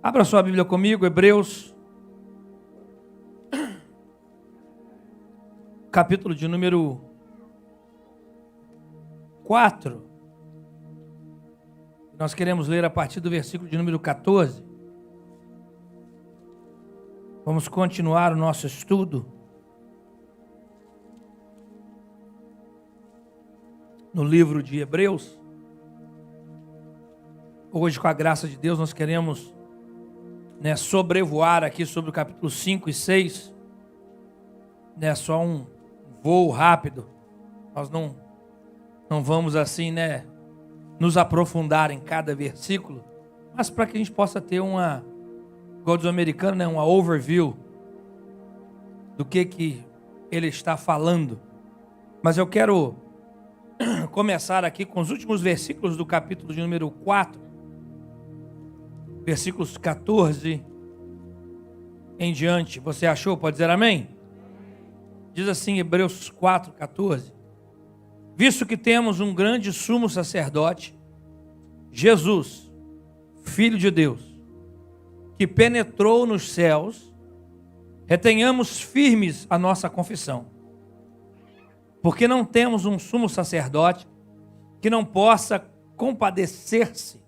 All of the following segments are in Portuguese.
Abra sua Bíblia comigo, Hebreus, capítulo de número 4. Nós queremos ler a partir do versículo de número 14. Vamos continuar o nosso estudo no livro de Hebreus. Hoje, com a graça de Deus, nós queremos sobrevoar aqui sobre o capítulo 5 e 6. Só um voo rápido. Nós não vamos assim, nos aprofundar em cada versículo, mas para que a gente possa ter uma, igual diz o americano, uma overview do que ele está falando. Mas eu quero começar aqui com os últimos versículos do capítulo de número 4, versículos 14 em diante. Você achou? Pode dizer amém? Diz assim, Hebreus 4, 14. Visto que temos um grande sumo sacerdote, Jesus, Filho de Deus, que penetrou nos céus, retenhamos firmes a nossa confissão. Porque não temos um sumo sacerdote que não possa compadecer-se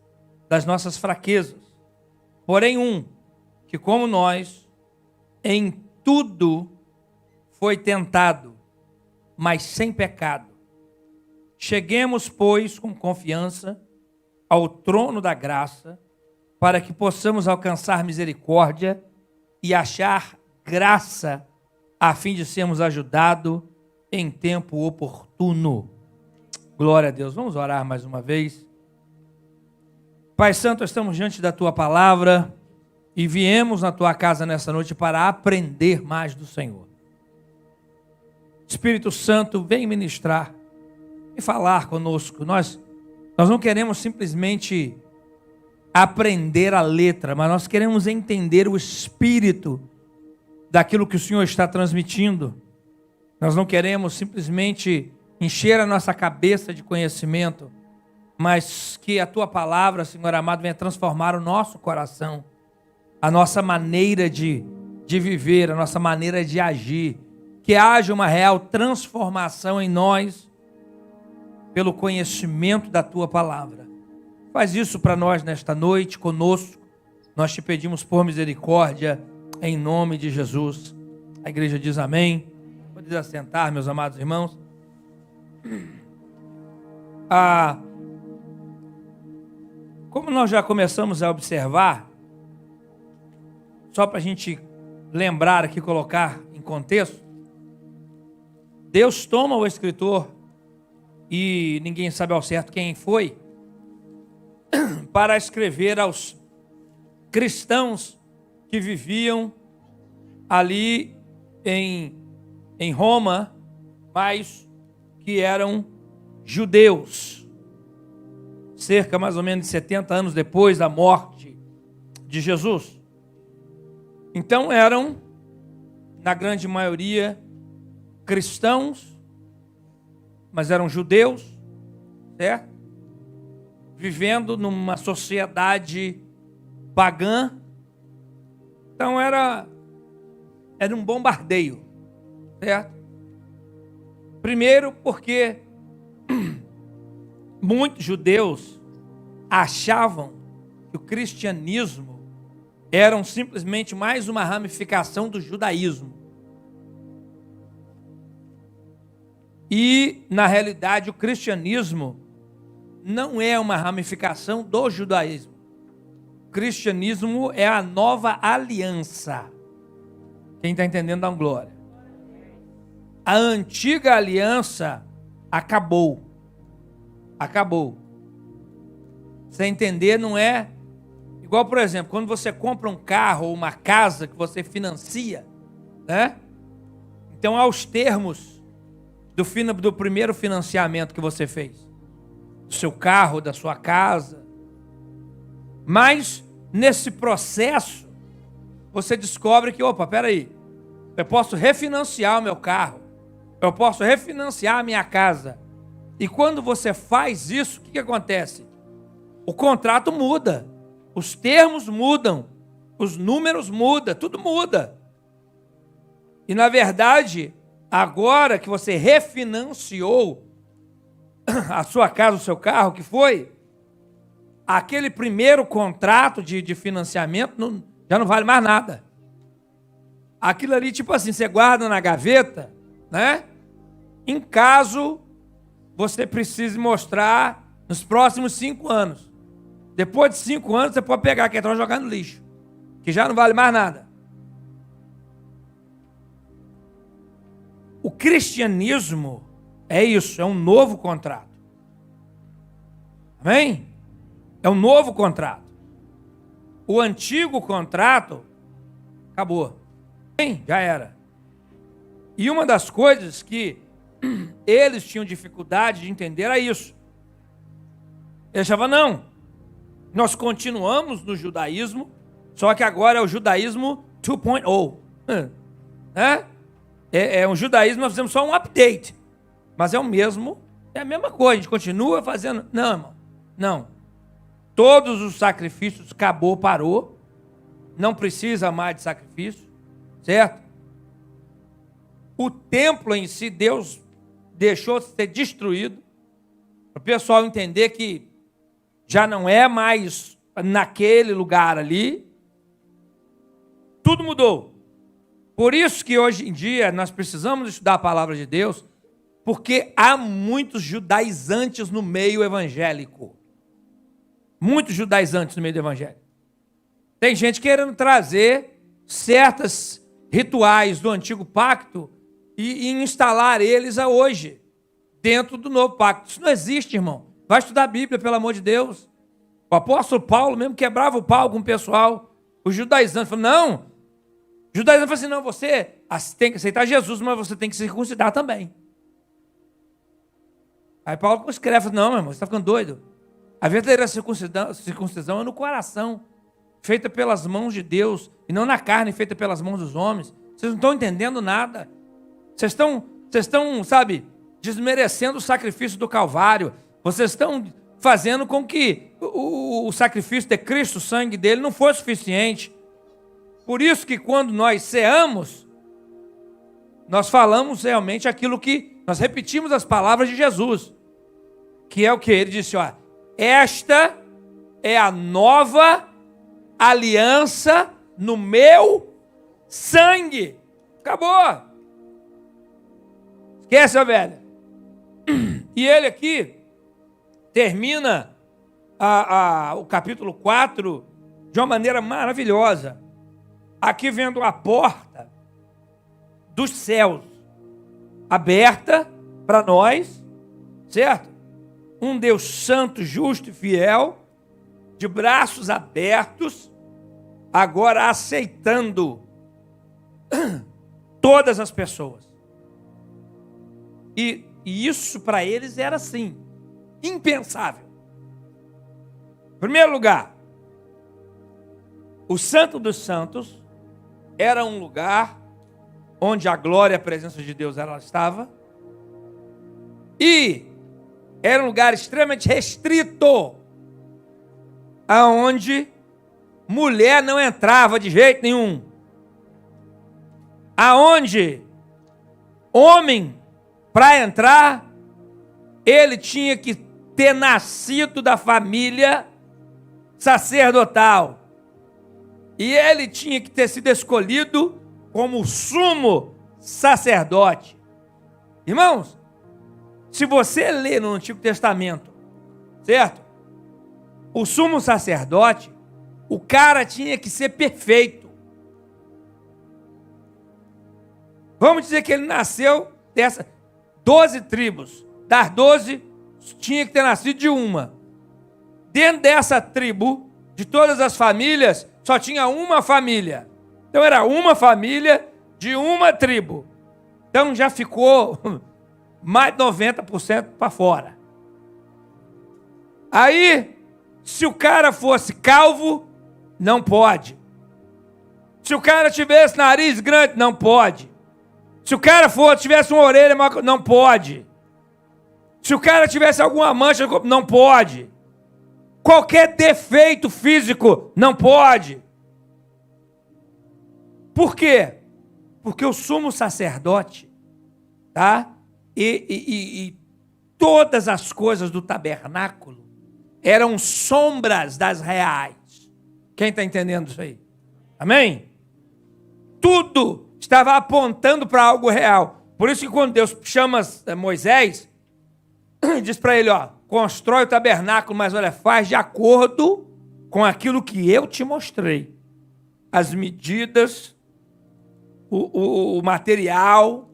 das nossas fraquezas, porém um que, como nós, em tudo foi tentado, mas sem pecado. Cheguemos, pois, com confiança ao trono da graça, para que possamos alcançar misericórdia e achar graça, a fim de sermos ajudados em tempo oportuno. Glória a Deus. Vamos orar mais uma vez. Pai Santo, estamos diante da Tua palavra e viemos na Tua casa nessa noite para aprender mais do Senhor. Espírito Santo, vem ministrar e falar conosco. Nós não queremos simplesmente aprender a letra, mas nós queremos entender o espírito daquilo que o Senhor está transmitindo. Nós não queremos simplesmente encher a nossa cabeça de conhecimento, mas que a Tua palavra, Senhor amado, venha transformar o nosso coração, a nossa maneira de viver, a nossa maneira de agir, que haja uma real transformação em nós, pelo conhecimento da Tua palavra. Faz isso para nós nesta noite, conosco. Nós te pedimos por misericórdia, em nome de Jesus. A igreja diz amém. Pode assentar, meus amados irmãos. Como nós já começamos a observar, só para a gente lembrar aqui, colocar em contexto, Deus toma o escritor, e ninguém sabe ao certo quem foi, para escrever aos cristãos que viviam ali em Roma, mas que eram judeus, cerca mais ou menos de 70 anos depois da morte de Jesus. Então eram, na grande maioria, cristãos, mas eram judeus, certo? Vivendo numa sociedade pagã. Então era um bombardeio, certo? Primeiro porque muitos judeus achavam que o cristianismo era simplesmente mais uma ramificação do judaísmo. E, na realidade, o cristianismo não é uma ramificação do judaísmo. O cristianismo é a nova aliança. Quem está entendendo, dá uma glória. A antiga aliança acabou. Acabou. Você entender, não é igual, por exemplo, quando você compra um carro ou uma casa que você financia, né? Então, há os termos do primeiro financiamento que você fez, do seu carro, da sua casa. Mas nesse processo você descobre que, peraí, eu posso refinanciar o meu carro, eu posso refinanciar a minha casa. E quando você faz isso, o que acontece? O contrato muda, os termos mudam, Os números mudam, tudo muda. E na verdade, agora que você refinanciou a sua casa, o seu carro, que foi, aquele primeiro contrato de financiamento já não vale mais nada. Aquilo ali, tipo assim, você guarda na gaveta, né? Em caso você precise mostrar nos próximos 5 anos. Depois de 5 anos, você pode pegar aquele troço e jogar no lixo, que já não vale mais nada. O cristianismo é isso, é um novo contrato. Amém? É um novo contrato. O antigo contrato acabou. Amém? Já era. E uma das coisas que eles tinham dificuldade de entender era isso. Eles achavam, não, nós continuamos no judaísmo, só que agora é o judaísmo 2.0. Né? É um judaísmo, nós fizemos só um update. Mas é o mesmo, é a mesma coisa, a gente continua fazendo. Não, irmão, não. Todos os sacrifícios acabou, parou. Não precisa mais de sacrifício, certo? O templo em si, Deus deixou de ser destruído, para o pessoal entender que já não é mais naquele lugar ali. Tudo mudou. Por isso que hoje em dia nós precisamos estudar a palavra de Deus, porque há muitos judaizantes no meio evangélico. Muitos judaizantes no meio do evangelho. Tem gente querendo trazer certos rituais do antigo pacto e instalar eles a hoje, dentro do novo pacto. Isso não existe, irmão. Vai estudar a Bíblia, pelo amor de Deus. O apóstolo Paulo mesmo quebrava o pau com o pessoal. Os judaizantes falaram, não. Os judaizantes falaram assim, não, você tem que aceitar Jesus, mas você tem que se circuncidar também. Aí Paulo escreve, não, meu irmão, você está ficando doido. A verdadeira circuncisão é no coração, feita pelas mãos de Deus, e não na carne, feita pelas mãos dos homens. Vocês não estão entendendo nada. Vocês estão, sabe, desmerecendo o sacrifício do Calvário. Vocês estão fazendo com que o sacrifício de Cristo, o sangue dele, não foi suficiente. Por isso que quando nós ceamos, nós falamos realmente aquilo que, nós repetimos as palavras de Jesus, que é o que ele disse, ó, esta é a nova aliança no meu sangue. Acabou. Esquece, ó, velho. E ele aqui termina o capítulo 4 de uma maneira maravilhosa. Aqui vendo a porta dos céus aberta para nós, certo? Um Deus santo, justo e fiel, de braços abertos, agora aceitando todas as pessoas. E isso para eles era assim, impensável. Em primeiro lugar, o Santo dos Santos era um lugar onde a glória e a presença de Deus ela estava, e era um lugar extremamente restrito, aonde mulher não entrava de jeito nenhum, aonde homem, para entrar, ele tinha que ter nascido da família sacerdotal, e ele tinha que ter sido escolhido como sumo sacerdote. Irmãos, se você ler no Antigo Testamento, certo? O sumo sacerdote, o cara tinha que ser perfeito. Vamos dizer que ele nasceu dessas 12 tribos. Das 12, tinha que ter nascido de uma. Dentro dessa tribo, de todas as famílias, só tinha uma família. Então era uma família de uma tribo. Então já ficou mais de 90% para fora. Aí, se o cara fosse calvo, não pode. Se o cara tivesse nariz grande, não pode. Se o cara tivesse uma orelha, não pode. Se o cara tivesse alguma mancha, não pode. Qualquer defeito físico, não pode. Por quê? Porque o sumo sacerdote, tá? E todas as coisas do tabernáculo eram sombras das reais. Quem está entendendo isso aí? Amém? Tudo estava apontando para algo real. Por isso que quando Deus chama Moisés, diz para ele, ó, constrói o tabernáculo, mas olha, faz de acordo com aquilo que eu te mostrei. As medidas, o material,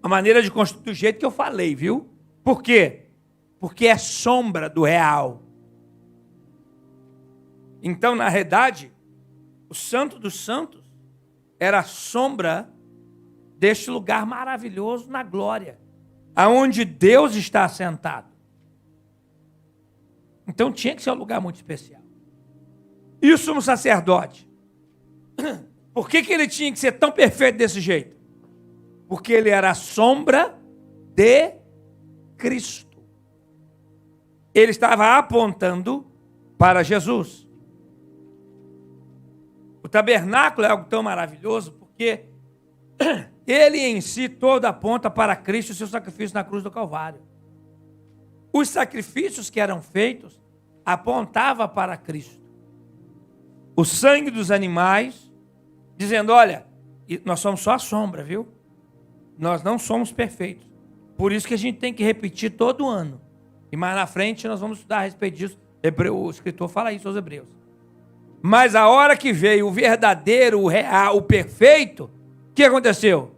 a maneira de construir do jeito que eu falei, viu? Por quê? Porque é sombra do real. Então, na realidade, o Santo dos Santos era a sombra deste lugar maravilhoso na glória, aonde Deus está assentado. Então tinha que ser um lugar muito especial. E o sumo sacerdote? Por que ele tinha que ser tão perfeito desse jeito? Porque ele era a sombra de Cristo. Ele estava apontando para Jesus. O tabernáculo é algo tão maravilhoso porque ele em si todo aponta para Cristo e o seu sacrifício na cruz do Calvário. Os sacrifícios que eram feitos apontavam para Cristo. O sangue dos animais, dizendo, olha, nós somos só a sombra, viu? Nós não somos perfeitos. Por isso que a gente tem que repetir todo ano. E mais na frente nós vamos estudar a respeito disso. O escritor fala isso aos Hebreus. Mas a hora que veio o verdadeiro, o real, o perfeito, o que aconteceu?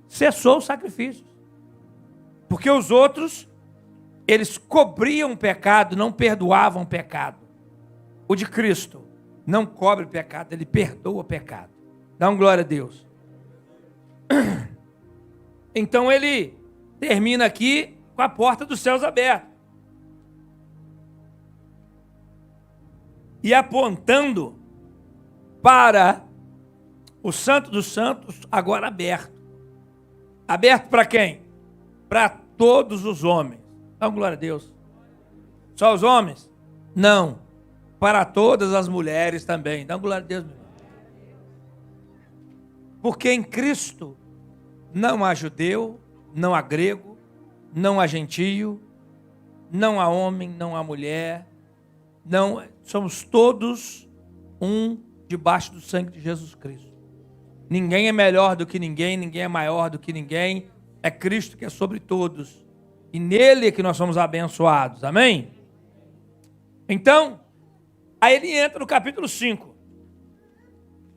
Cessou os sacrifícios. Porque os outros, eles cobriam o pecado, não perdoavam o pecado. O de Cristo não cobre o pecado, ele perdoa o pecado. Dá uma glória a Deus. Então ele termina aqui com a porta dos céus aberta. E apontando para o Santo dos Santos, agora aberto. Aberto para quem? Para todos os homens. Dá glória a Deus. Só os homens? Não. Para todas as mulheres também. Dá glória a Deus, meu irmão. Porque em Cristo não há judeu, não há grego, não há gentio, não há homem, não há mulher. Não, somos todos um debaixo do sangue de Jesus Cristo. Ninguém é melhor do que ninguém, ninguém é maior do que ninguém. É Cristo que é sobre todos. E nele é que nós somos abençoados. Amém? Então, aí ele entra no capítulo 5.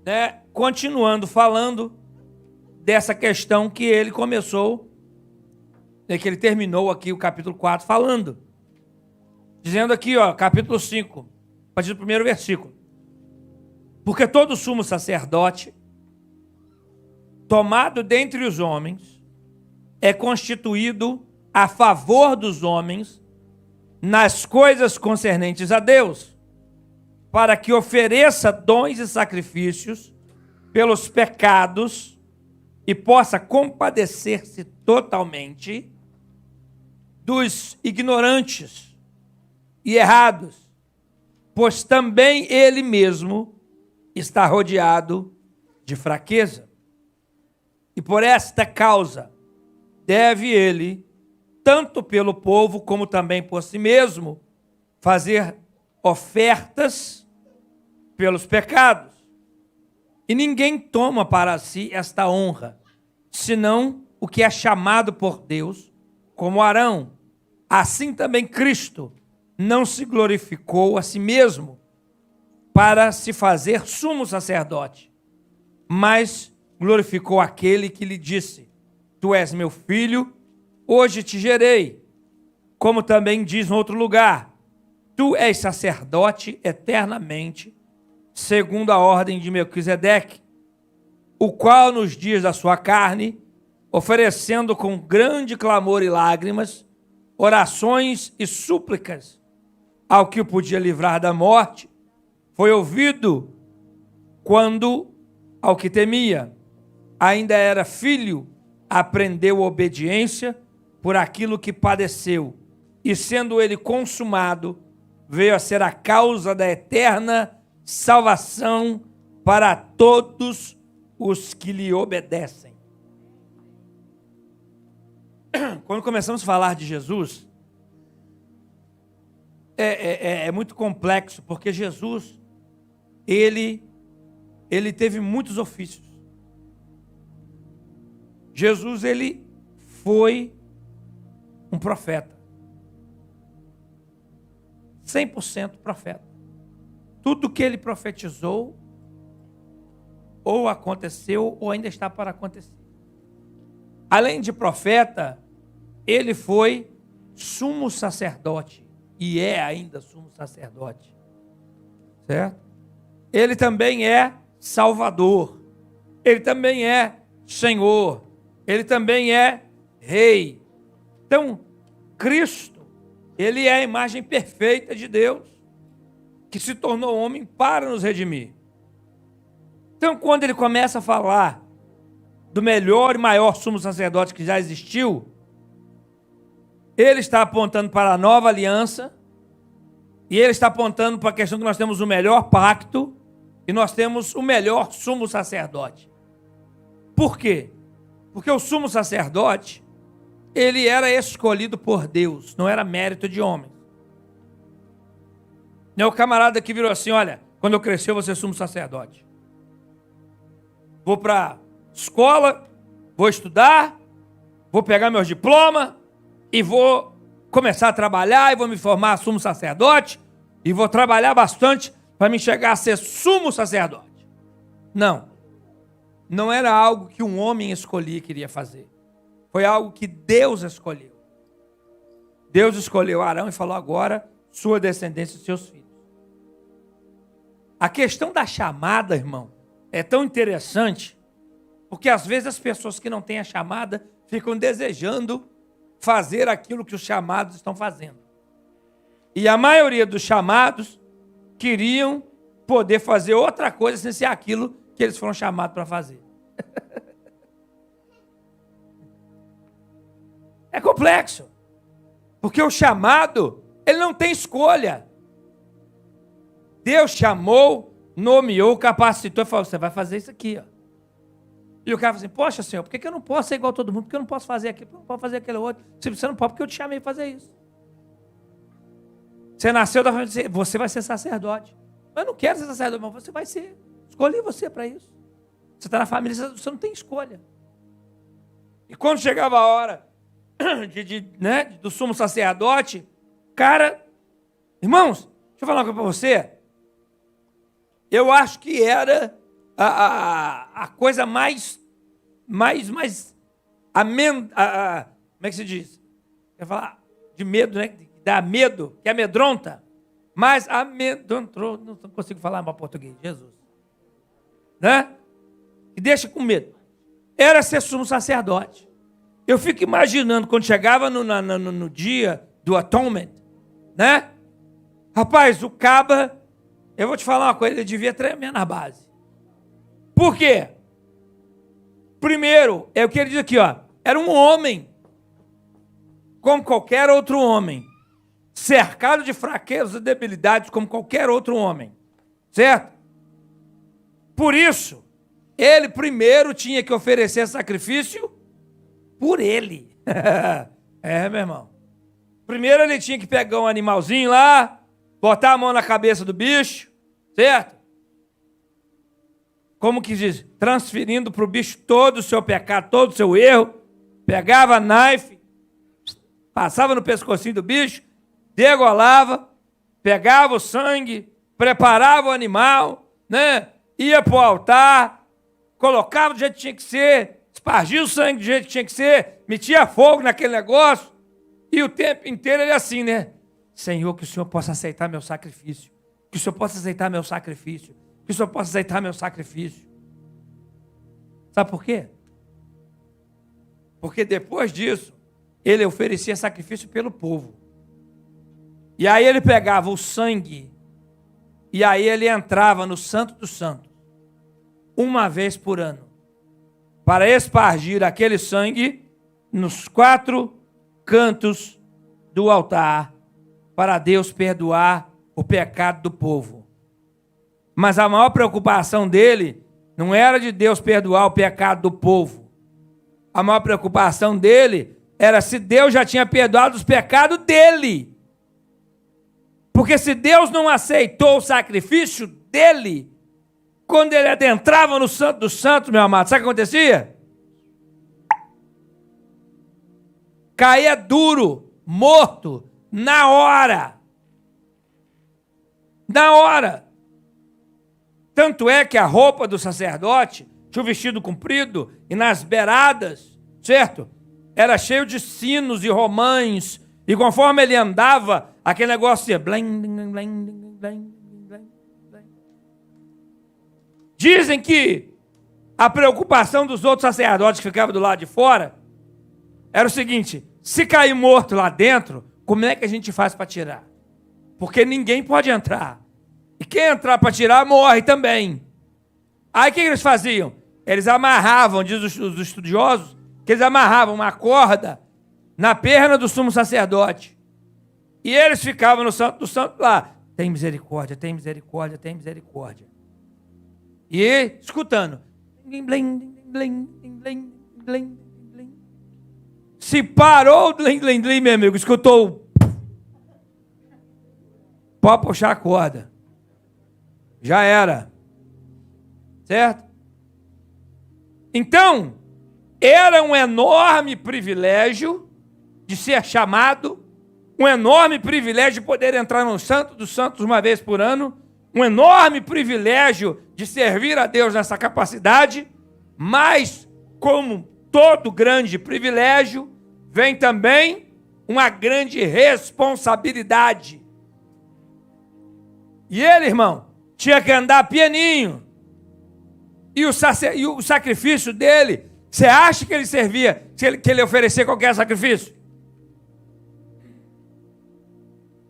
Né, continuando falando dessa questão que ele começou, que ele terminou aqui o capítulo 4 falando. Dizendo aqui, ó, capítulo 5, a partir do primeiro versículo. Porque todo sumo sacerdote, tomado dentre os homens, é constituído a favor dos homens nas coisas concernentes a Deus, para que ofereça dons e sacrifícios pelos pecados e possa compadecer-se totalmente dos ignorantes e errados, pois também ele mesmo está rodeado de fraqueza. E por esta causa deve ele, tanto pelo povo como também por si mesmo, fazer ofertas pelos pecados. E ninguém toma para si esta honra, senão o que é chamado por Deus, como Arão. Assim também Cristo não se glorificou a si mesmo para se fazer sumo sacerdote, mas glorificou aquele que lhe disse, tu és meu filho, hoje te gerei. Como também diz em outro lugar, tu és sacerdote eternamente, segundo a ordem de Melquisedeque, o qual nos dias da sua carne, oferecendo com grande clamor e lágrimas, orações e súplicas, ao que o podia livrar da morte, foi ouvido quando, ao que temia, ainda era filho, aprendeu obediência por aquilo que padeceu, e sendo ele consumado, veio a ser a causa da eterna salvação para todos os que lhe obedecem. Quando começamos a falar de Jesus, é muito complexo, porque Jesus, ele teve muitos ofícios. Jesus, ele foi um profeta. 100% profeta. Tudo que ele profetizou, ou aconteceu, ou ainda está para acontecer. Além de profeta, ele foi sumo sacerdote, e é ainda sumo sacerdote. Certo? Ele também é Salvador. Ele também é Senhor. Ele também é Rei. Então, Cristo, ele é a imagem perfeita de Deus, que se tornou homem para nos redimir. Então, quando ele começa a falar do melhor e maior sumo sacerdote que já existiu, ele está apontando para a nova aliança, e ele está apontando para a questão que nós temos o melhor pacto, e nós temos o melhor sumo sacerdote. Por quê? Porque o sumo sacerdote, ele era escolhido por Deus, não era mérito de homens. Não é o camarada que virou assim: olha, quando eu crescer eu vou ser sumo sacerdote. Vou para escola, vou estudar, vou pegar meus diplomas e vou começar a trabalhar e vou me formar sumo sacerdote e vou trabalhar bastante para me chegar a ser sumo sacerdote. Não. Não era algo que um homem escolhia e queria fazer. Foi algo que Deus escolheu. Deus escolheu Arão e falou: agora sua descendência e seus filhos. A questão da chamada, irmão, é tão interessante, porque às vezes as pessoas que não têm a chamada ficam desejando fazer aquilo que os chamados estão fazendo. E a maioria dos chamados queriam poder fazer outra coisa sem ser aquilo que eles foram chamados para fazer. É complexo, porque o chamado, ele não tem escolha. Deus chamou, nomeou, capacitou e falou: você vai fazer isso aqui, ó. E o cara fala assim: poxa, Senhor, por que eu não posso ser igual a todo mundo? Por que eu não posso fazer aquilo? Por que eu não posso fazer aquele outro? Se você não pode, porque eu te chamei para fazer isso. Você nasceu da família, você vai ser sacerdote. Eu não quero ser sacerdote, mas você vai ser. Escolhi você para isso. Você está na família, você não tem escolha. E quando chegava a hora do sumo sacerdote, cara, irmãos, deixa eu falar uma coisa para você. Eu acho que era a coisa mais como é que se diz? Quer falar de medo, né? Dá medo, que amedronta. Mas amedrontou, não consigo falar mal português, Jesus. Né? E deixa com medo. Era ser sumo sacerdote. Eu fico imaginando quando chegava no dia do atonement, né? Rapaz, o caba, eu vou te falar uma coisa, ele devia tremer na base. Por quê? Primeiro, é o que ele diz aqui, ó. Era um homem, como qualquer outro homem, cercado de fraquezas e debilidades, como qualquer outro homem, certo? Por isso, ele primeiro tinha que oferecer sacrifício por ele. Meu irmão. Primeiro ele tinha que pegar um animalzinho lá, botar a mão na cabeça do bicho, certo? Como que diz? Transferindo para o bicho todo o seu pecado, todo o seu erro. Pegava a knife, passava no pescocinho do bicho, degolava, pegava o sangue, preparava o animal, né? Ia para o altar, colocava do jeito que tinha que ser, espargia o sangue do jeito que tinha que ser, metia fogo naquele negócio, e o tempo inteiro ele assim, né? Senhor, que o Senhor possa aceitar meu sacrifício, que o Senhor possa aceitar meu sacrifício, que o Senhor possa aceitar meu sacrifício. Sabe por quê? Porque depois disso, ele oferecia sacrifício pelo povo. E aí ele pegava o sangue, e aí ele entrava no Santo dos Santos, uma vez por ano, para espargir aquele sangue nos 4 cantos do altar, para Deus perdoar o pecado do povo. Mas a maior preocupação dele Não era de Deus perdoar o pecado do povo. A maior preocupação dele era se Deus já tinha perdoado os pecados dele. Porque se Deus não aceitou o sacrifício dele, quando ele adentrava no Santo dos Santos, meu amado, sabe o que acontecia? Caía duro, morto, na hora. Na hora. Tanto é que a roupa do sacerdote tinha o vestido comprido e nas beiradas, certo? Era cheio de sinos e romães. E conforme ele andava, aquele negócio ia... Dizem que a preocupação dos outros sacerdotes que ficavam do lado de fora era o seguinte: se cair morto lá dentro, como é que a gente faz para tirar? Porque ninguém pode entrar. E quem entrar para tirar, morre também. Aí o que eles faziam? Eles amarravam, diz os estudiosos, que eles amarravam uma corda na perna do sumo sacerdote. E eles ficavam no Santo do Santo lá. Tem misericórdia, tem misericórdia, tem misericórdia. E escutando. Se parou o meu amigo, escutou. Pode puxar a corda. Já era. Certo? Então, era um enorme privilégio de ser chamado, um enorme privilégio de poder entrar no Santo dos Santos uma vez por ano, um enorme privilégio de servir a Deus nessa capacidade, mas, como todo grande privilégio, vem também uma grande responsabilidade. E ele, irmão, tinha que andar pianinho. E o sacrifício dele, você acha que ele servia, que ele oferecia qualquer sacrifício?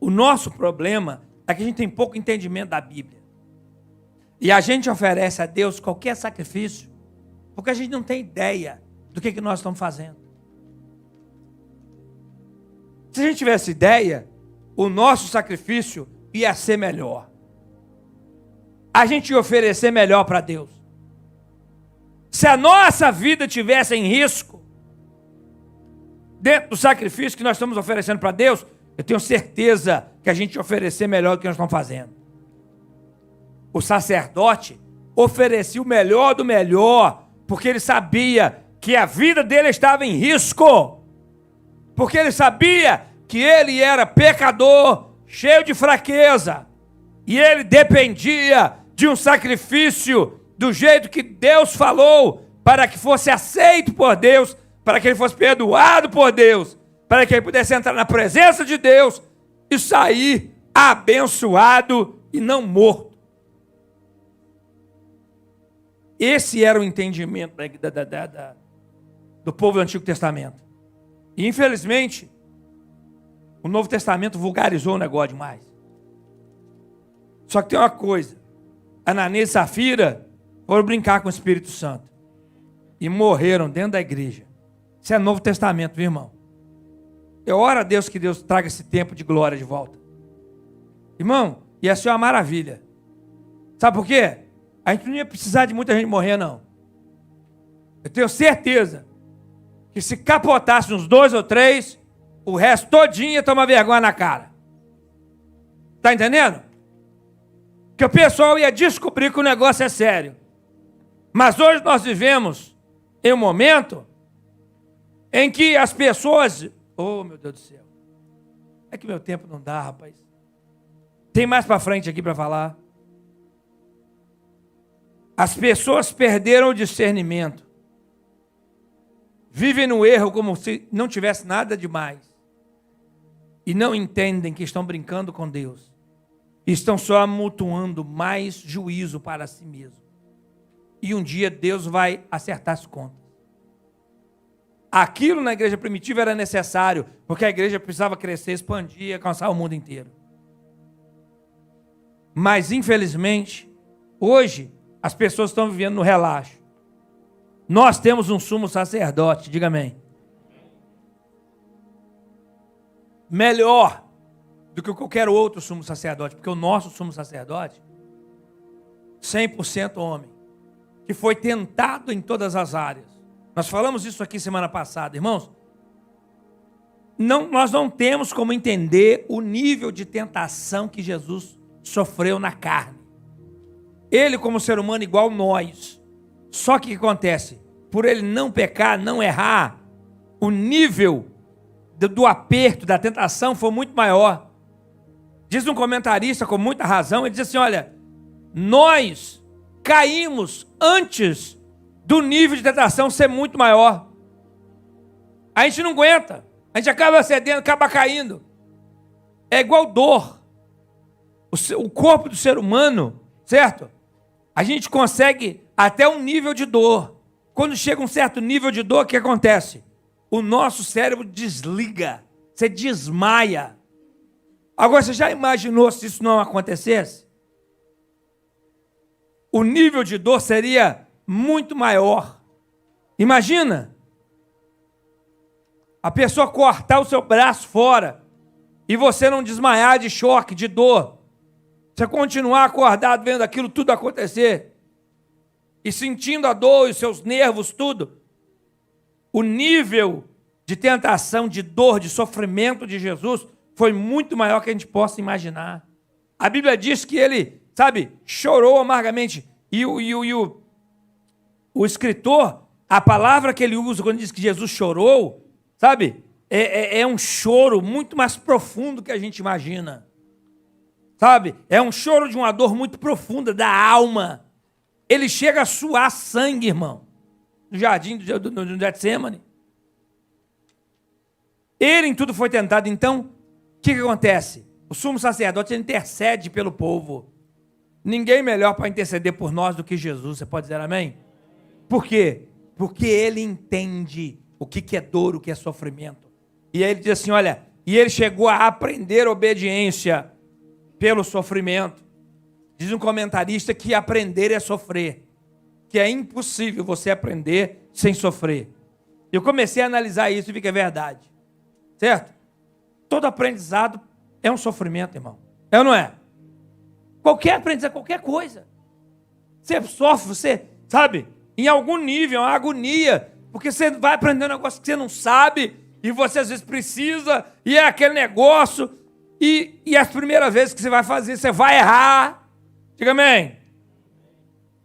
O nosso problema é que a gente tem pouco entendimento da Bíblia. E a gente oferece a Deus qualquer sacrifício, porque a gente não tem ideia do que nós estamos fazendo. Se a gente tivesse ideia, o nosso sacrifício ia ser melhor. A gente ia oferecer melhor para Deus. Se a nossa vida tivesse em risco, dentro do sacrifício que nós estamos oferecendo para Deus, eu tenho certeza que a gente ia oferecer melhor do que nós estamos fazendo. O sacerdote oferecia o melhor do melhor, porque ele sabia que a vida dele estava em risco. Porque ele sabia que ele era pecador, cheio de fraqueza. E ele dependia de um sacrifício do jeito que Deus falou, para que fosse aceito por Deus, para que ele fosse perdoado por Deus, para que ele pudesse entrar na presença de Deus e sair abençoado e não morto. Esse era o entendimento do povo do Antigo Testamento. E infelizmente, o Novo Testamento vulgarizou o negócio demais. Só que tem uma coisa: Ananias e Safira foram brincar com o Espírito Santo e morreram dentro da igreja. Isso é Novo Testamento, viu, irmão? Eu oro a Deus que Deus traga esse tempo de glória de volta. Irmão, ia ser uma maravilha. Sabe por quê? A gente não ia precisar de muita gente morrer, não. Eu tenho certeza que se capotasse uns 2 ou 3, o resto todinho ia tomar vergonha na cara. Tá entendendo? Que o pessoal ia descobrir que o negócio é sério. Mas hoje nós vivemos em um momento em que as pessoas... Oh, meu Deus do céu. É que meu tempo não dá, rapaz. Tem mais para frente aqui para falar. As pessoas perderam o discernimento. Vivem no erro como se não tivesse nada demais. E não entendem que estão brincando com Deus. Estão só amontoando mais juízo para si mesmo. E um dia Deus vai acertar as contas. Aquilo na igreja primitiva era necessário, porque a igreja precisava crescer, expandir e alcançar o mundo inteiro. Mas, infelizmente, hoje, as pessoas estão vivendo no relaxo. Nós temos um sumo sacerdote, diga amém. Melhor do que qualquer outro sumo sacerdote, porque o nosso sumo sacerdote, 100% homem, que foi tentado em todas as áreas. Nós falamos isso aqui semana passada, irmãos. Nós não temos como entender o nível de tentação que Jesus sofreu na carne. Ele, como ser humano, igual nós. Só que o que acontece? Por ele não pecar, não errar, o nível do aperto, da tentação foi muito maior. Diz um comentarista com muita razão, ele diz assim, olha, nós caímos antes do nível de tentação ser muito maior. A gente não aguenta. A gente acaba cedendo, acaba caindo. É igual dor. O corpo do ser humano, certo? A gente consegue até um nível de dor. Quando chega um certo nível de dor, o que acontece? O nosso cérebro desliga. Você desmaia. Agora, você já imaginou se isso não acontecesse? O nível de dor seria muito maior. Imagina a pessoa cortar o seu braço fora e você não desmaiar de choque, de dor. Você continuar acordado vendo aquilo tudo acontecer e sentindo a dor e os seus nervos, tudo. O nível de tentação, de dor, de sofrimento de Jesus foi muito maior que a gente possa imaginar. A Bíblia diz que ele, chorou amargamente. E o escritor, a palavra que ele usa quando diz que Jesus chorou, é um choro muito mais profundo que a gente imagina. É um choro de uma dor muito profunda da alma. Ele chega a suar sangue, irmão, no jardim do Getsemane. Ele em tudo foi tentado. Então, o que acontece? O sumo sacerdote intercede pelo povo. Ninguém melhor para interceder por nós do que Jesus. Você pode dizer amém? Por quê? Porque ele entende o que é dor, o que é sofrimento. E aí ele diz assim, olha, e ele chegou a aprender obediência pelo sofrimento. Diz um comentarista que aprender é sofrer, que é impossível você aprender sem sofrer. Eu comecei a analisar isso e vi que é verdade, certo? Todo aprendizado é um sofrimento, irmão. É ou não é? Qualquer aprendizado, qualquer coisa. Você sofre, você, em algum nível, é uma agonia, porque você vai aprender um negócio que você não sabe, e você às vezes precisa, e é aquele negócio, e as primeiras vezes que você vai fazer, você vai errar. Diga amém.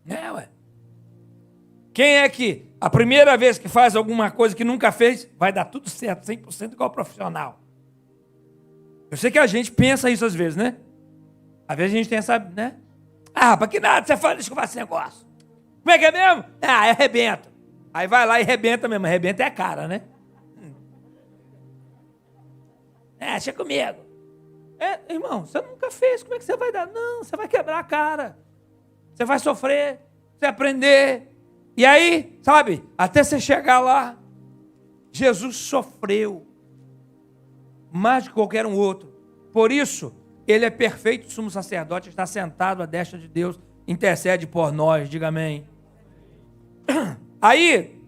Ué. Quem é que a primeira vez que faz alguma coisa que nunca fez, vai dar tudo certo, 100% igual profissional? Eu sei que a gente pensa isso às vezes, né? Às vezes a gente tem essa, né? Para que nada, você fala, deixa eu fazer esse negócio. Como é que é mesmo? Eu arrebento. Aí vai lá e arrebenta mesmo. Arrebenta é a cara, né? Deixa comigo. Irmão, você nunca fez, como é que você vai dar? Não, você vai quebrar a cara. Você vai sofrer, você vai aprender. E aí, até você chegar lá, Jesus sofreu mais do que qualquer um outro. Por isso, ele é perfeito sumo sacerdote, está sentado à destra de Deus, intercede por nós, diga amém. Aí,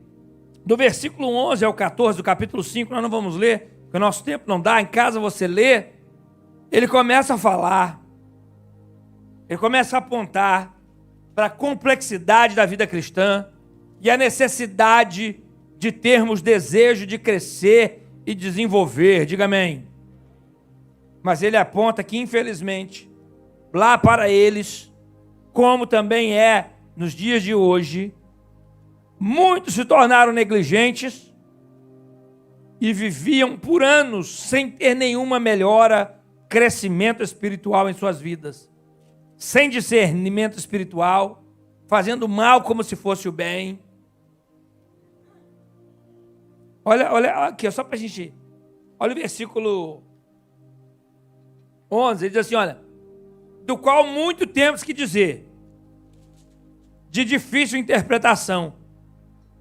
do versículo 11 ao 14 do capítulo 5, nós não vamos ler, porque o nosso tempo não dá, em casa você lê, ele começa a falar, ele começa a apontar para a complexidade da vida cristã e a necessidade de termos desejo de crescer e desenvolver, diga amém. Mas ele aponta que, infelizmente, lá para eles, como também é nos dias de hoje, muitos se tornaram negligentes e viviam por anos sem ter nenhuma melhora, crescimento espiritual em suas vidas, sem discernimento espiritual, fazendo mal como se fosse o bem. Olha aqui, só para a gente... Olha o versículo 11, ele diz assim, olha, do qual muito temos que dizer, de difícil interpretação,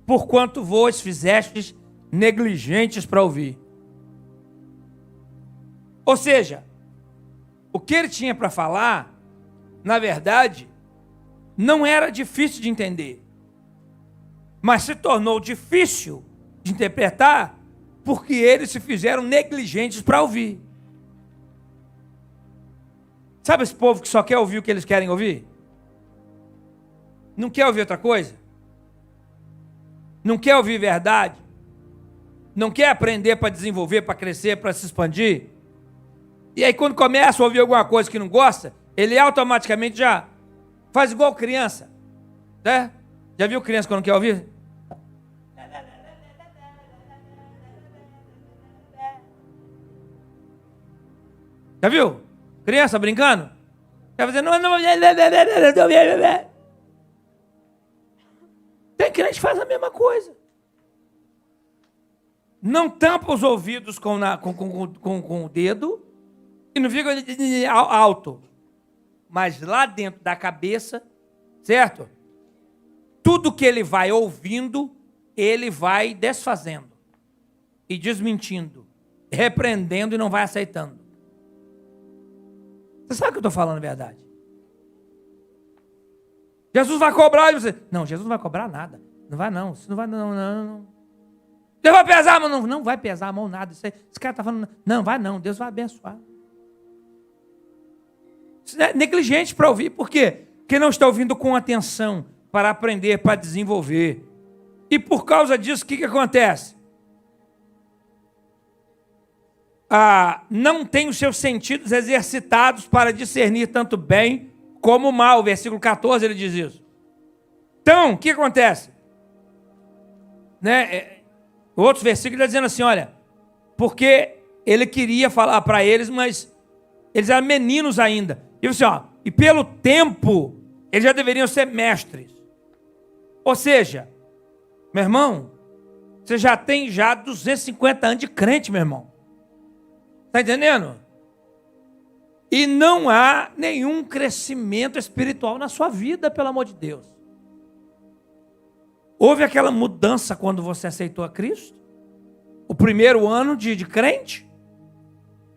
porquanto vos fizestes negligentes para ouvir. Ou seja, o que ele tinha para falar, na verdade, não era difícil de entender, mas se tornou difícil de interpretar porque eles se fizeram negligentes para ouvir. Sabe esse povo que só quer ouvir o que eles querem ouvir? Não quer ouvir outra coisa? não quer ouvir verdade, não quer aprender para desenvolver, para crescer, para se expandir. E aí quando começa a ouvir alguma coisa que não gosta, ele automaticamente já faz igual criança, né? Já viu criança quando não quer ouvir? Já viu? Criança brincando? Tá fazendo... Tem crente que faz a mesma coisa. Não tampa os ouvidos com o dedo e não fica alto. Mas lá dentro da cabeça, certo? Tudo que ele vai ouvindo, ele vai desfazendo e desmentindo, repreendendo e não vai aceitando. Você sabe que eu estou falando a verdade? Jesus vai cobrar e você... Não, Jesus não vai cobrar nada. Não vai não. Isso não vai não. Deus vai pesar a mão. Não vai pesar a mão nada. Esse cara está falando... Não, vai não. Deus vai abençoar. Isso é negligente para ouvir. Por quê? Porque não está ouvindo com atenção para aprender, para desenvolver. E por causa disso, o que acontece? Não tem os seus sentidos exercitados para discernir tanto bem como o mal. Versículo 14 ele diz isso. Então, o que acontece? Né? Outros versículos está dizendo assim, olha, porque ele queria falar para eles, mas eles eram meninos ainda. E assim, ó, e pelo tempo, eles já deveriam ser mestres. Ou seja, meu irmão, você já tem 250 anos de crente, meu irmão. Está entendendo? E não há nenhum crescimento espiritual na sua vida, pelo amor de Deus. Houve aquela mudança quando você aceitou a Cristo? O primeiro ano de crente?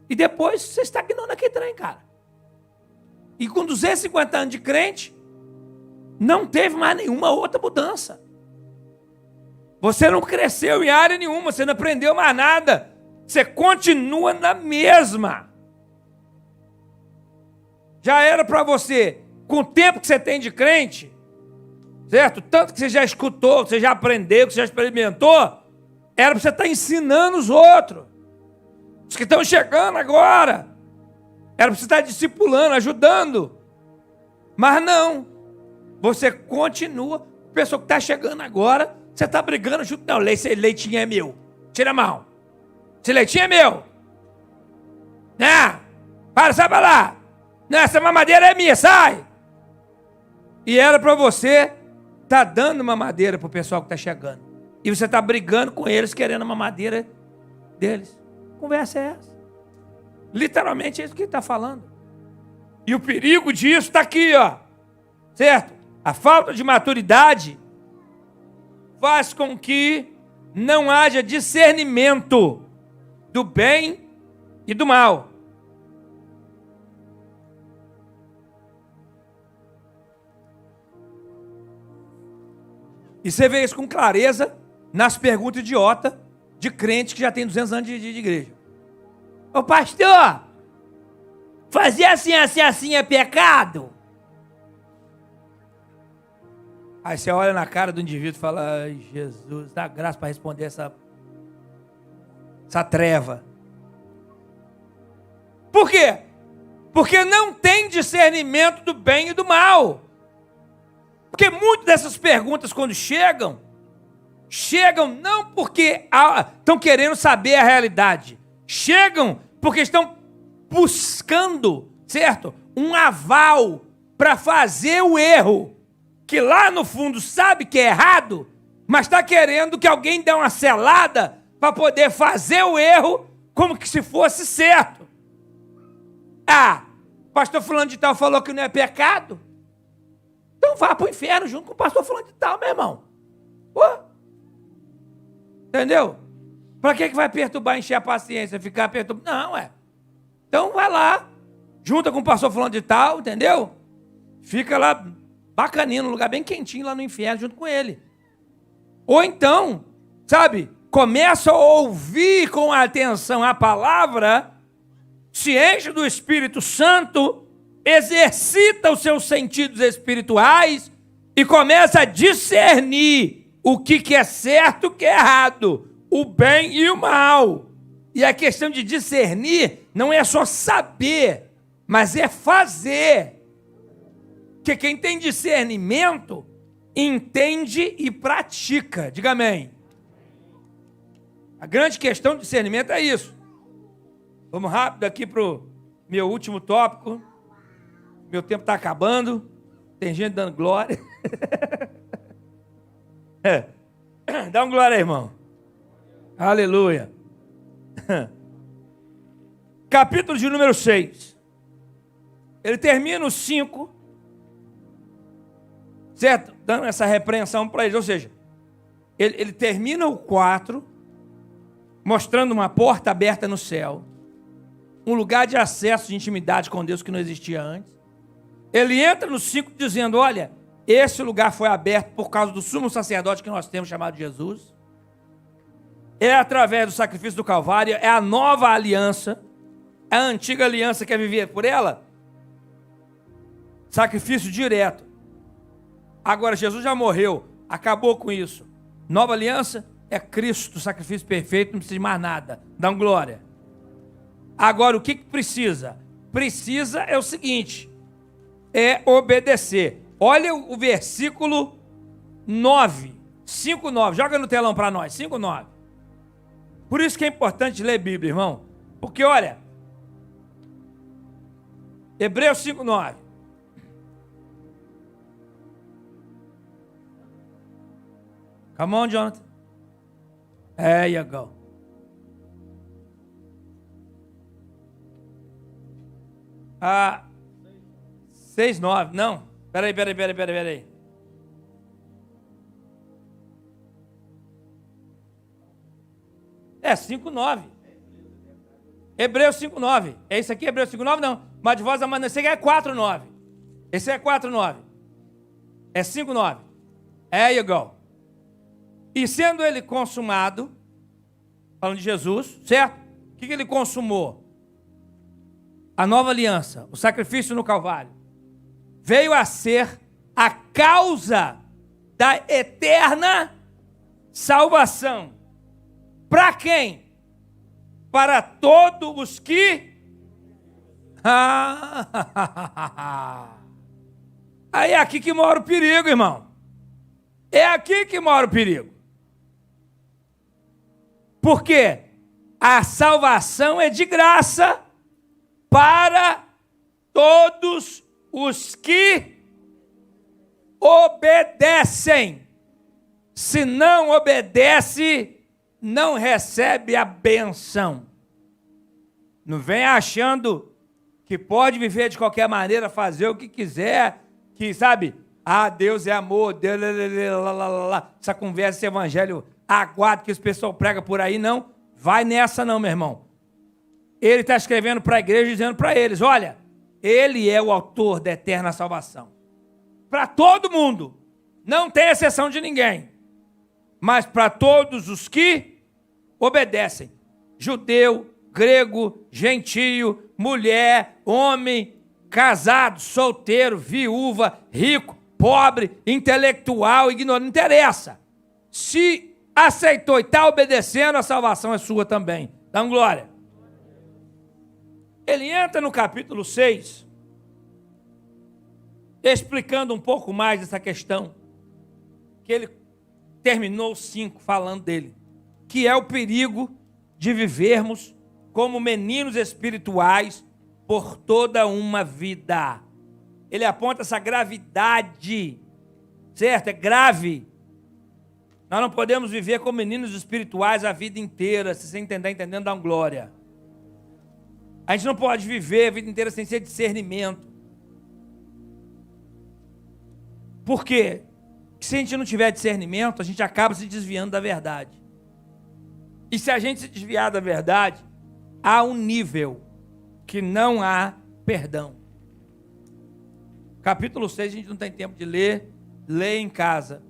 E depois você estagnou naquele trem, cara. E com 250 anos de crente, não teve mais nenhuma outra mudança. Você não cresceu em área nenhuma, você não aprendeu mais nada. Você continua na mesma. Já era para você, com o tempo que você tem de crente, certo? Tanto que você já escutou, que você já aprendeu, que você já experimentou, era para você estar ensinando os outros. Os que estão chegando agora. Era para você estar discipulando, ajudando. Mas não. Você continua. A pessoa que está chegando agora, você está brigando junto. Não, esse leitinho é meu. Tira a mão. Esse leitinho é meu. Sai pra lá. Não, essa mamadeira é minha, sai. E era para você estar dando mamadeira para o pessoal que está chegando. E você está brigando com eles, querendo a mamadeira deles. Que conversa é essa? Literalmente é isso que ele está falando. E o perigo disso está aqui, ó. Certo? A falta de maturidade faz com que não haja discernimento do bem e do mal. E você vê isso com clareza nas perguntas idiota de crente que já tem 200 anos de igreja. Ô pastor, fazer assim é pecado? Aí você olha na cara do indivíduo e fala, ai Jesus, dá graça para responder essa treva. Por quê? Porque não tem discernimento do bem e do mal. Porque muitas dessas perguntas, quando chegam não porque estão querendo saber a realidade. Chegam porque estão buscando, certo? Um aval para fazer o erro. Que lá no fundo sabe que é errado, mas está querendo que alguém dê uma selada para poder fazer o erro como que se fosse certo. O pastor fulano de tal falou que não é pecado. Então vá para o inferno junto com o pastor fulano de tal, meu irmão. Entendeu? Para que vai perturbar, encher a paciência, ficar perturbando? Não, Então vai lá, junta com o pastor fulano de tal, entendeu? Fica lá bacaninho, num lugar bem quentinho lá no inferno, junto com ele. Ou então, sabe, começa a ouvir com atenção a palavra, se enche do Espírito Santo, exercita os seus sentidos espirituais e começa a discernir o que é certo, o que é errado, o bem e o mal. E a questão de discernir não é só saber, mas é fazer. Porque quem tem discernimento entende e pratica. Diga amém. A grande questão do discernimento é isso. Vamos rápido aqui para o meu último tópico. Meu tempo está acabando. Tem gente dando glória. Dá um glória aí, irmão. Aleluia. Capítulo de número 6. Ele termina o 5, certo? Dando essa repreensão para eles. Ou seja, ele termina o 4, mostrando uma porta aberta no céu, um lugar de acesso, de intimidade com Deus que não existia antes. Ele entra no 5 dizendo, olha, esse lugar foi aberto por causa do sumo sacerdote que nós temos, chamado Jesus. É através do sacrifício do Calvário, é a nova aliança. A antiga aliança quer viver por ela? Sacrifício direto. Agora Jesus já morreu, acabou com isso. Nova aliança é Cristo, sacrifício perfeito, não precisa de mais nada. Dá um glória. Agora o que precisa? Precisa é o seguinte, é obedecer. Olha o versículo 9, 5:9, joga no telão para nós, 5:9. Por isso que é importante ler Bíblia, irmão. Porque olha, Hebreus 5:9. Come on, Jonathan. There you go. Ah, 6:9, não. Peraí. É 5:9. Hebreus 5:9. É isso aqui, Hebreus 5:9? Não. Mas de voz da manhã, esse aqui é 4:9. Esse é 4:9. É 5:9. There you go. E sendo ele consumado, falando de Jesus, certo? O que ele consumou? A nova aliança, o sacrifício no Calvário, veio a ser a causa da eterna salvação. Para quem? Para todos os que... Aí é aqui que mora o perigo, irmão. É aqui que mora o perigo. Porque a salvação é de graça para todos os que obedecem. Se não obedece, não recebe a benção. Não vem achando que pode viver de qualquer maneira, fazer o que quiser, que sabe, Deus é amor, Deus, essa conversa, esse evangelho aguado que os pessoal pregam por aí, não vai nessa não, meu irmão. Ele está escrevendo para a igreja, dizendo para eles, olha, ele é o autor da eterna salvação. Para todo mundo, não tem exceção de ninguém, mas para todos os que obedecem, judeu, grego, gentio, mulher, homem, casado, solteiro, viúva, rico, pobre, intelectual, ignorante, não interessa. Se aceitou e está obedecendo, a salvação é sua também. Dá uma glória. Ele entra no capítulo 6, explicando um pouco mais dessa questão, que ele terminou 5 falando dele, que é o perigo de vivermos como meninos espirituais por toda uma vida. Ele aponta essa gravidade, certo? É grave. Nós não podemos viver como meninos espirituais a vida inteira, se você entendendo, dá uma glória. A gente não pode viver a vida inteira sem ter discernimento. Por quê? Porque se a gente não tiver discernimento, a gente acaba se desviando da verdade. E se a gente se desviar da verdade, há um nível que não há perdão. Capítulo 6 a gente não tem tempo de ler, lê em casa.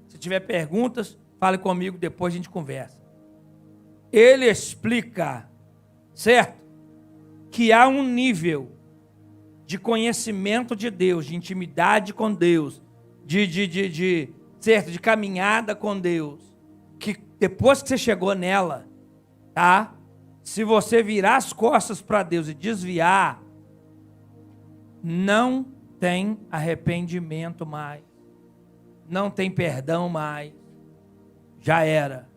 Se tiver perguntas, fale comigo, depois a gente conversa. Ele explica, certo? Que há um nível de conhecimento de Deus, de intimidade com Deus, certo? De caminhada com Deus, que depois que você chegou nela, tá? Se você virar as costas para Deus e desviar, não tem arrependimento mais, não tem perdão mais, já era,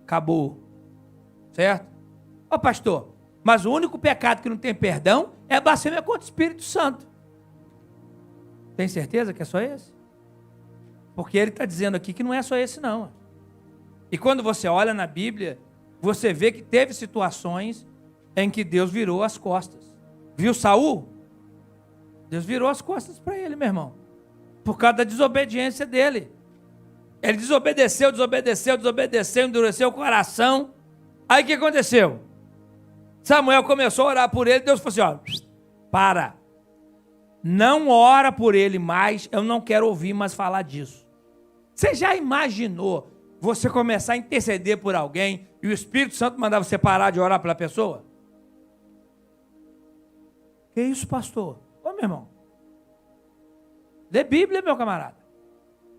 acabou, certo? Ô pastor, mas o único pecado que não tem perdão é a blasfêmia contra o Espírito Santo. Tem certeza que é só esse? Porque ele está dizendo aqui que não é só esse não. E quando você olha na Bíblia, você vê que teve situações em que Deus virou as costas. Viu Saul? Deus virou as costas para ele, meu irmão, por causa da desobediência dele. Ele desobedeceu, endureceu o coração. Aí o que aconteceu? Samuel começou a orar por ele, Deus falou assim, para, não ora por ele mais, eu não quero ouvir mais falar disso. Você já imaginou você começar a interceder por alguém e o Espírito Santo mandar você parar de orar pela pessoa? Que isso, pastor? Ô, meu irmão, lê Bíblia, meu camarada,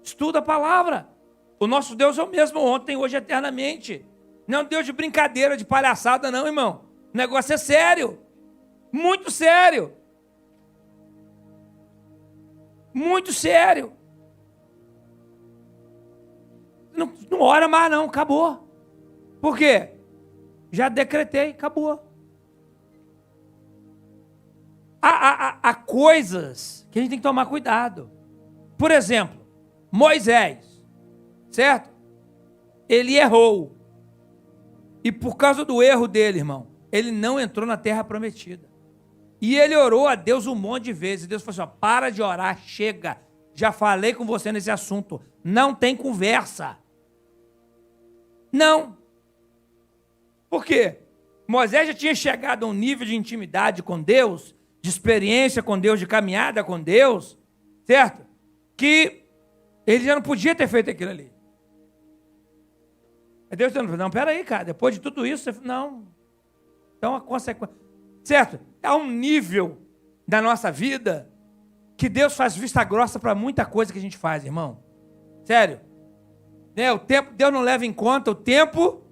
estuda a palavra. O nosso Deus é o mesmo ontem, hoje, eternamente. Não é um Deus de brincadeira, de palhaçada não, irmão. O negócio é sério, muito sério, muito sério. Não ora mais não, acabou. Por quê? Já decretei, acabou. Há coisas que a gente tem que tomar cuidado. Por exemplo, Moisés, certo? Ele errou. E por causa do erro dele, irmão, ele não entrou na terra prometida. E ele orou a Deus um monte de vezes. Deus falou assim, para de orar, chega. Já falei com você nesse assunto. Não tem conversa. Não. Por quê? Moisés já tinha chegado a um nível de intimidade com Deus, de experiência com Deus, de caminhada com Deus, certo? Que ele já não podia ter feito aquilo ali. Aí Deus dizendo, não, peraí, cara, depois de tudo isso, você... não. Então a consequência, certo? Há um nível da nossa vida que Deus faz vista grossa para muita coisa que a gente faz, irmão. Sério. Né? O tempo, Deus não leva em conta o tempo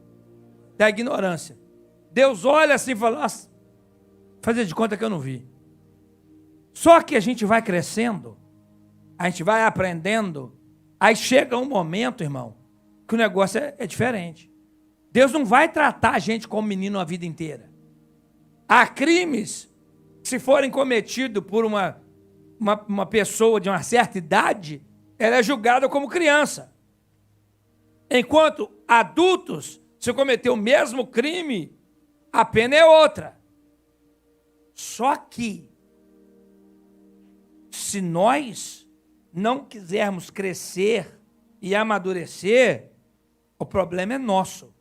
da ignorância. Deus olha assim e fala, nossa, fazer de conta que eu não vi. Só que a gente vai crescendo, a gente vai aprendendo, aí chega um momento, irmão, que o negócio é diferente. Deus não vai tratar a gente como menino a vida inteira. Há crimes, se forem cometidos por uma pessoa de uma certa idade, ela é julgada como criança. Enquanto adultos, se cometer o mesmo crime, a pena é outra. Só que, se nós não quisermos crescer e amadurecer, o problema é nosso.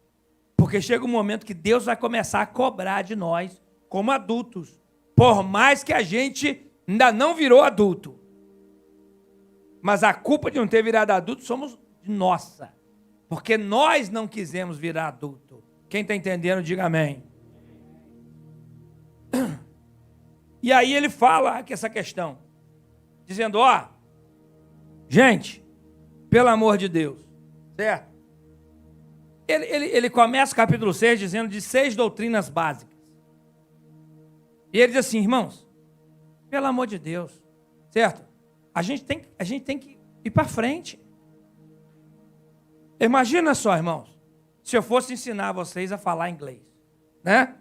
Porque chega um momento que Deus vai começar a cobrar de nós, como adultos, por mais que a gente ainda não virou adulto. Mas a culpa de não ter virado adulto somos nossa. Porque nós não quisemos virar adulto. Quem está entendendo, diga amém. E aí ele fala que essa questão, dizendo, gente, pelo amor de Deus, certo? Ele começa o capítulo 6 dizendo de 6 doutrinas básicas. E ele diz assim, irmãos, pelo amor de Deus, certo? A gente tem que ir para frente. Imagina só, irmãos, se eu fosse ensinar vocês a falar inglês, né?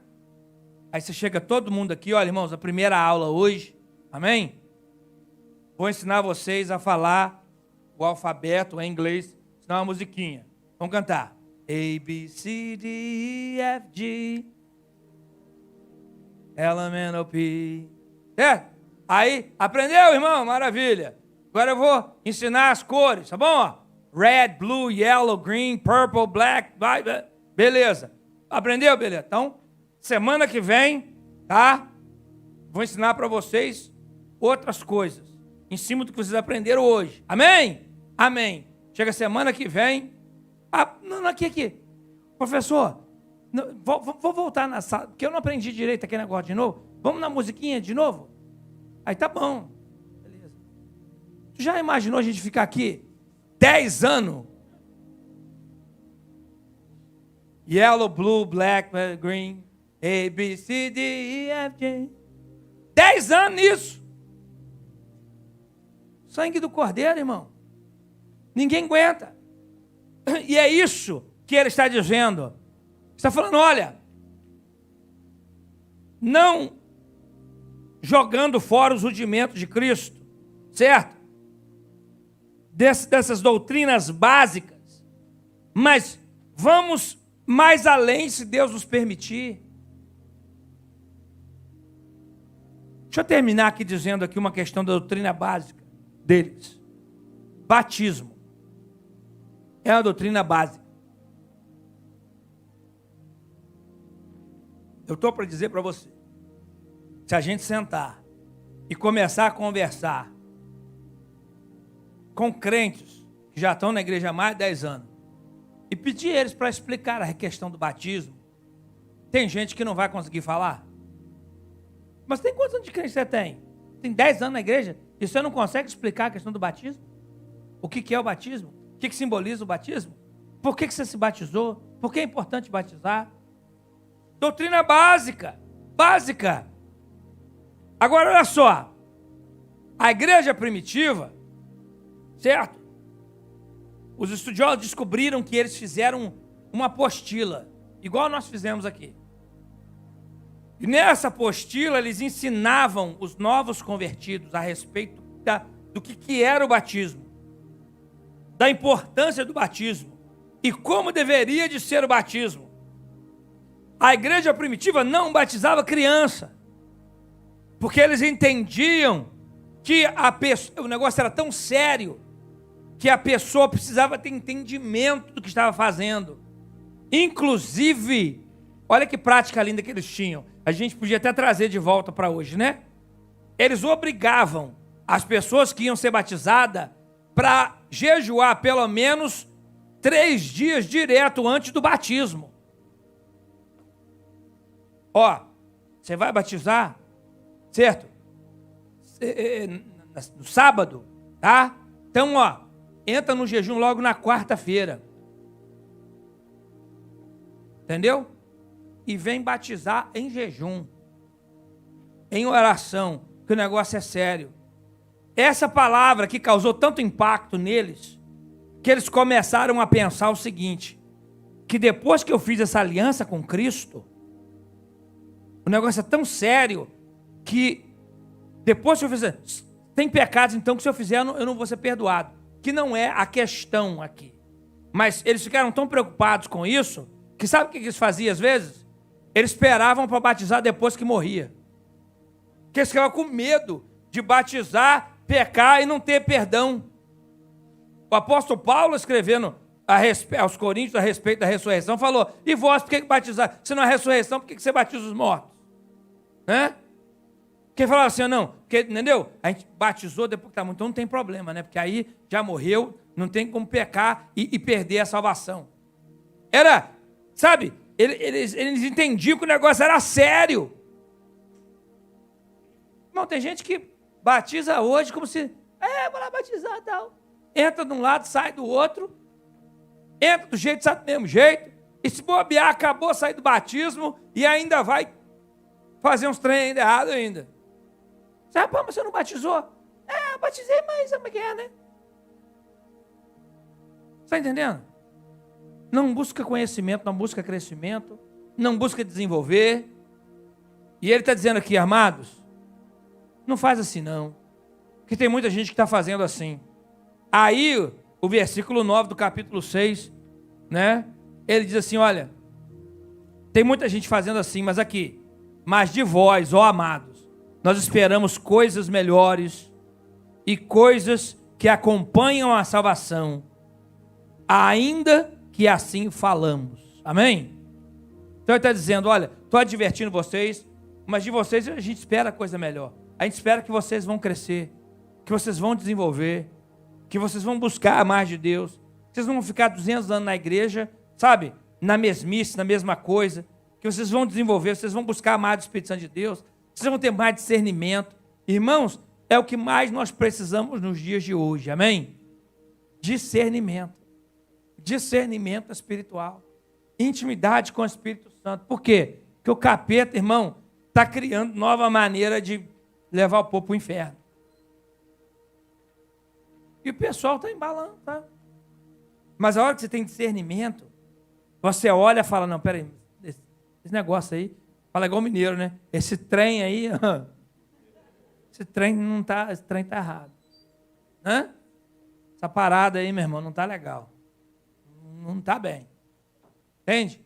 Aí você chega todo mundo aqui, olha, irmãos, a primeira aula hoje, amém? Vou ensinar vocês a falar o alfabeto em inglês, ensinar uma musiquinha. Vamos cantar. A, B, C, D, E, F, G, L, M, N, O, P. Certo? Aí, aprendeu, irmão? Maravilha. Agora eu vou ensinar as cores, tá bom? Red, blue, yellow, green, purple, black, beleza. Aprendeu? Beleza. Então, semana que vem, tá? Vou ensinar para vocês outras coisas, em cima do que vocês aprenderam hoje. Amém? Amém. Chega semana que vem. Aqui. Professor, vou voltar na sala, porque eu não aprendi direito aquele negócio de novo. Vamos na musiquinha de novo? Aí tá bom. Beleza. Tu já imaginou a gente ficar aqui 10 anos. Yellow, blue, black, green, A, B, C, D, E, F, G. 10 anos nisso. Sangue do Cordeiro, irmão. Ninguém aguenta. E é isso que ele está dizendo. Está falando, olha, não jogando fora os rudimentos de Cristo, certo? Dessas doutrinas básicas, mas vamos mais além, se Deus nos permitir. Deixa eu terminar aqui dizendo aqui uma questão da doutrina básica deles. Batismo é uma doutrina básica. Eu estou para dizer para você, se a gente sentar e começar a conversar com crentes que já estão na igreja há mais de 10 anos e pedir eles para explicar a questão do batismo, tem gente que não vai conseguir falar. Mas tem quantos anos de crente você tem? Tem 10 anos na igreja e você não consegue explicar a questão do batismo? O que é o batismo? O que simboliza o batismo? Por que você se batizou? Por que é importante batizar? Doutrina básica. Básica. Agora, olha só. A igreja primitiva, certo? Os estudiosos descobriram que eles fizeram uma apostila, igual nós fizemos aqui. E nessa apostila eles ensinavam os novos convertidos a respeito do que era o batismo, da importância do batismo e como deveria de ser o batismo. A igreja primitiva não batizava criança, porque eles entendiam que o negócio era tão sério que a pessoa precisava ter entendimento do que estava fazendo. Inclusive, olha que prática linda que eles tinham. A gente podia até trazer de volta para hoje, né? Eles obrigavam as pessoas que iam ser batizadas para jejuar pelo menos 3 dias direto antes do batismo. Ó, você vai batizar, certo? No sábado, tá? Então, ó, entra no jejum logo na quarta-feira. Entendeu? E vem batizar em jejum, em oração, que o negócio é sério. Essa palavra que causou tanto impacto neles, que eles começaram a pensar o seguinte, que depois que eu fiz essa aliança com Cristo, o negócio é tão sério, que depois que eu fizer, tem pecados então que se eu fizer eu não vou ser perdoado, que não é a questão aqui. Mas eles ficaram tão preocupados com isso, que sabe o que eles faziam às vezes? Eles esperavam para batizar depois que morria. Porque eles ficavam com medo de batizar, pecar e não ter perdão. O apóstolo Paulo, escrevendo aos Coríntios a respeito da ressurreição, falou, e vós, por que batizar? Se não é ressurreição, por que você batiza os mortos? Né? Porque falava assim, não, porque, entendeu? A gente batizou depois que está muito, então não tem problema, né? Porque aí já morreu, não tem como pecar e perder a salvação. Era, sabe, eles entendiam que o negócio era sério. Não, tem gente que batiza hoje como se, vou lá batizar e tal. Entra de um lado, sai do outro, entra do jeito, sai do mesmo jeito, e se bobear, acabou, sai do batismo, e ainda vai fazer uns trem errado ainda. Sabe, mas você não batizou? Eu batizei, mas como é que é, né? Está entendendo? Não busca conhecimento, não busca crescimento, não busca desenvolver. E ele está dizendo aqui, amados, não faz assim não, porque tem muita gente que está fazendo assim. Aí, o versículo 9 do capítulo 6, né? Ele diz assim, olha, tem muita gente fazendo assim, mas aqui, mas de vós, ó amados, nós esperamos coisas melhores e coisas que acompanham a salvação, ainda que assim falamos. Amém? Então ele está dizendo, olha, estou advertindo vocês, mas de vocês a gente espera coisa melhor. A gente espera que vocês vão crescer, que vocês vão desenvolver, que vocês vão buscar a mais de Deus, que vocês não vão ficar 200 anos na igreja, sabe, na mesmice, na mesma coisa, que vocês vão desenvolver, vocês vão buscar mais do Espírito Santo de Deus, vocês vão ter mais discernimento. Irmãos, é o que mais nós precisamos nos dias de hoje, amém? Discernimento. Discernimento espiritual. Intimidade com o Espírito Santo. Por quê? Porque o capeta, irmão, está criando nova maneira de levar o povo para o inferno. E o pessoal está embalando, tá? Mas a hora que você tem discernimento, você olha e fala, não, peraí, esse negócio aí, fala igual mineiro, né? Esse trem aí, esse trem não tá, esse trem tá errado. Hã? Essa parada aí, meu irmão, não tá legal. Não tá bem. Entende?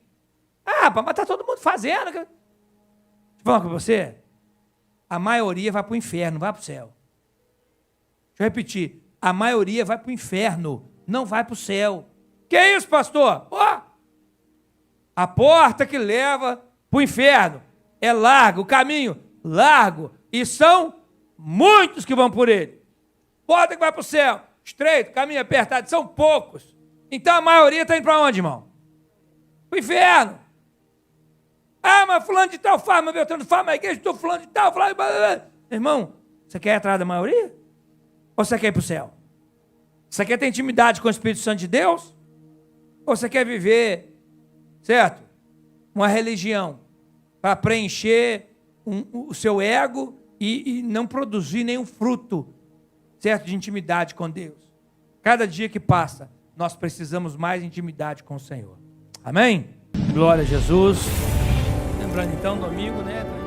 Ah, mas tá todo mundo fazendo. Deixa eu falar com você. A maioria vai para o inferno, não vai para o céu. Deixa eu repetir. A maioria vai para o inferno, não vai para o céu. Que isso, pastor? A porta que leva para o inferno é larga, o caminho largo. E são muitos que vão por ele. Porta que vai para o céu, estreito, caminho apertado, são poucos. Então a maioria está indo para onde, irmão? Para o inferno. Ah, mas fulano de tal faz, mas Beltrano faz, mas a igreja estou fulano de tal. Irmão, você quer ir atrás da maioria? Ou você quer ir para o céu? Você quer ter intimidade com o Espírito Santo de Deus? Ou você quer viver, certo? Uma religião para preencher o seu ego e não produzir nenhum fruto, certo? De intimidade com Deus. Cada dia que passa, nós precisamos mais intimidade com o Senhor. Amém? Glória a Jesus. Lembrando então, domingo, né?